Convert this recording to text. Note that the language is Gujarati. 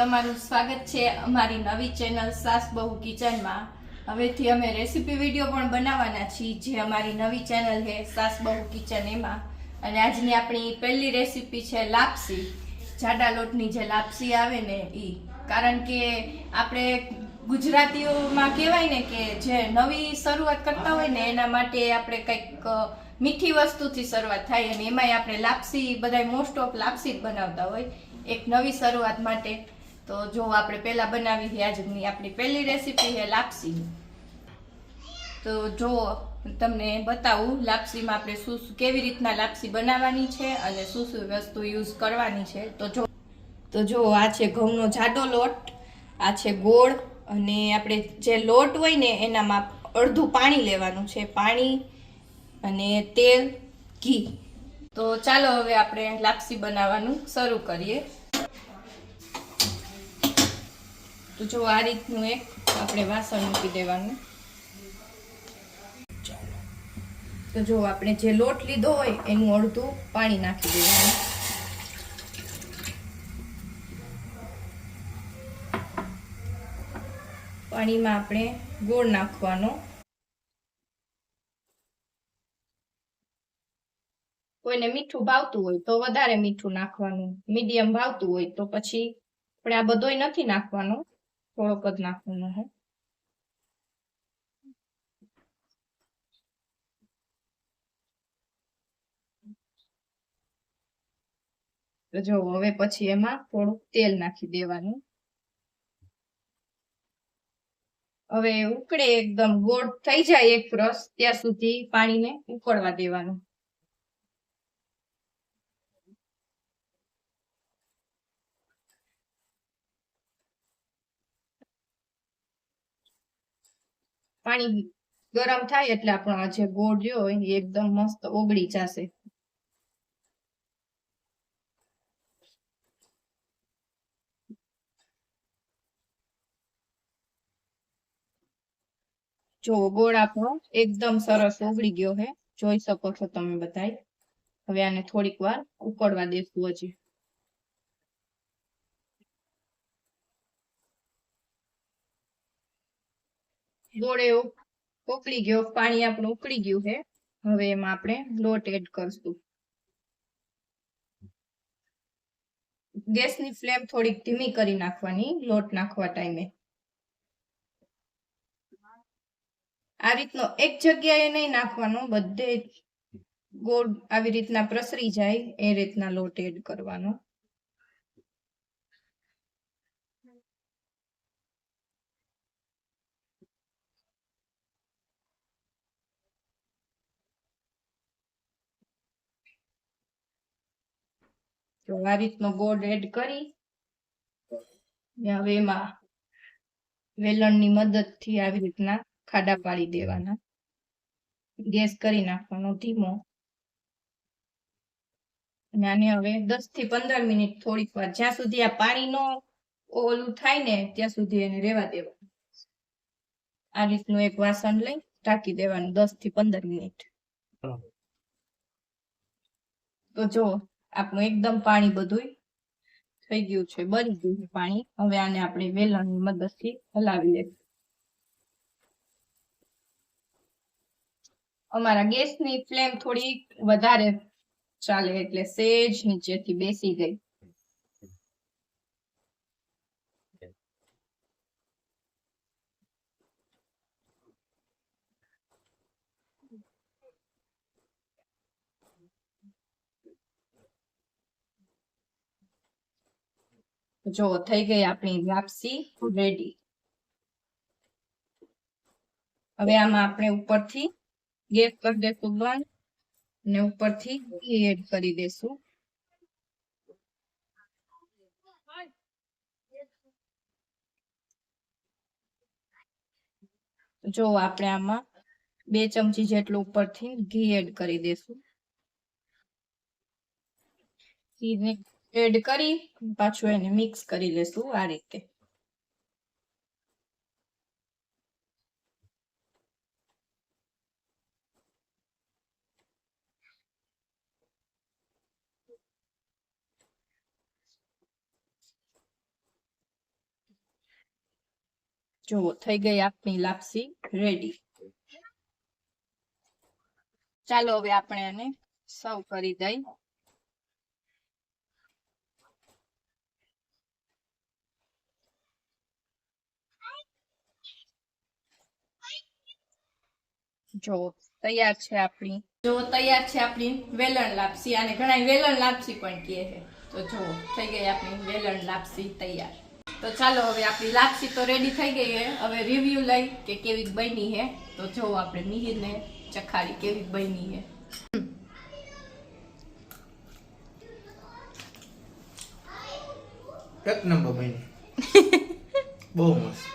તમારું સ્વાગત છે અમારી નવી ચેનલ સાસ બહુ કિચનમાં। હવેથી અમે રેસીપી વિડીયો પણ બનાવવાના છીએ, જે અમારી નવી ચેનલ છે સાસ બહુ કિચન એમાં। અને આજની આપણી પહેલી રેસીપી છે લાપસી, જાડા લોટની જે લાપસી આવે ને ઈ। કારણ કે આપણે ગુજરાતીઓમાં કહેવાય ને કે જે નવી શરૂઆત કરતા હોય ને એના માટે આપણે કંઈક મીઠી વસ્તુથી શરૂઆત થાય, અને એમાંય આપણે લાપસી બધા મોસ્ટ ઓફ લાપસી જ બનાવતા હોય એક નવી શરૂઆત માટે। તો જો આપણે પહેલા બનાવી છે આજની આપણી પહેલી રેસીપી છે લાપસી। તો જો તમને બતાવું લાપસીમાં આપણે શું કેવી રીતના લાપસી બનાવવાની છે અને શું શું વસ્તુ યુઝ કરવાની છે। તો જો આ છે ઘઉંનો જાડો લોટ, આ છે ગોળ, અને આપણે જે લોટ હોય ને એનામાં અડધું પાણી લેવાનું છે, પાણી અને તેલ, ઘી। તો ચાલો હવે આપણે લાપસી બનાવવાનું શરૂ કરીએ। તો જો આ રીતનું એક આપણે વાસણ મૂકી દેવાનું। તો જો આપણે જે લોટ લીધો હોય એનું અડધું પાણી નાખી દેવાનું। પાણીમાં આપણે ગોળ નાખવાનો। કોઈને મીઠું ભાવતું હોય તો વધારે મીઠું નાખવાનું, મીડિયમ ભાવતું હોય તો પછી આપણે આ બધોય નથી નાખવાનો, થોડોક જ નાખવાનો છે। તો જો હવે પછી એમાં થોડુંક તેલ નાખી દેવાનું। હવે ઉકળે એકદમ ગોળ થઈ જાય એક રસ ત્યાં સુધી પાણીને ઉકળવા દેવાનું। પાણી ગરમ થાય એટલે આપણો આ જે ગોળ રહ્યો હોય એ એકદમ મસ્ત ઓગળી જશે। જો ગોળ આપણો એકદમ સરસ ઓગળી ગયો છે, જોઈ શકો છો તમે બધાય। હવે આને થોડીક વાર ઉકળવા દેશું હજી। ગોળ એવો ઉકળી ગયો, પાણી આપણું ઉકળી ગયું છે। હવે એમાં આપણે લોટ એડ કરશું। ગેસની ફ્લેમ થોડીક ધીમી કરી નાખવાની લોટ નાખવા ટાઈમે। આ રીતનો એક જગ્યાએ નહીં નાખવાનો, બધે ગોળ આવી રીતના પ્રસરી જાય એ રીતના લોટ એડ કરવાનો। તો આ રીતનો ગોળ એડ કરી હવે એમાં વેલણની મદદથી આવી રીતના ખાડા પાડી દેવાના। ગેસ કરી નાખવાનો ધીમો, અને આને હવે 10 થી 15 મિનિટ થોડીક વાર, જ્યાં સુધી આ પાણીનો ઓલું થાય ને ત્યાં સુધી એને રહેવા દેવાનું। આ રીતનું એક વાસણ લઈ ઢાંકી દેવાનું 10 થી 15 મિનિટ। તો જો આપણું એકદમ પાણી બધું થઈ ગયું છે, બળી ગયું છે પાણી। હવે આને આપણે વેલણની મદદથી હલાવી લઈશું। અમારા ગેસની ફ્લેમ થોડી વધારે ચાલે એટલે સેજ નીચેથી બેસી ગઈ। જો થઈ ગઈ આપણી લાપસી રેડી। હવે આમાં આપણે ઉપરથી ગેસ કરી દેશું બંધ, અને ઉપરથી ઘી એડ કરી દેશું। જો આપણે આમાં 2 ચમચી જેટલું ઉપરથી ઘી એડ કરી દેશું। ઘીને એડ કરી પાછું એને મિક્સ કરી લેશું આ રીતે। જો થઈ ગઈ આપણી લાપસી રેડી. ચાલો હવે આપણે આને સર્વ કરી દઈ. જો તૈયાર છે આપણી વેલણ લાપસી. અને ઘણા વેલણ લાપસી પણ કહે છે. તો જો થઈ ગઈ આપણી વેલણ લાપસી તૈયાર. તો ચાલો હવે આપણી લાપસી તો રેડી થઈ ગઈ છે. હવે રિવ્યુ લઈ કે કેવી બની છે. તો જો આપણે મિહિરને ચખાડી કેવી બની છે. એક નંબર બની. બહુ મસ્ત.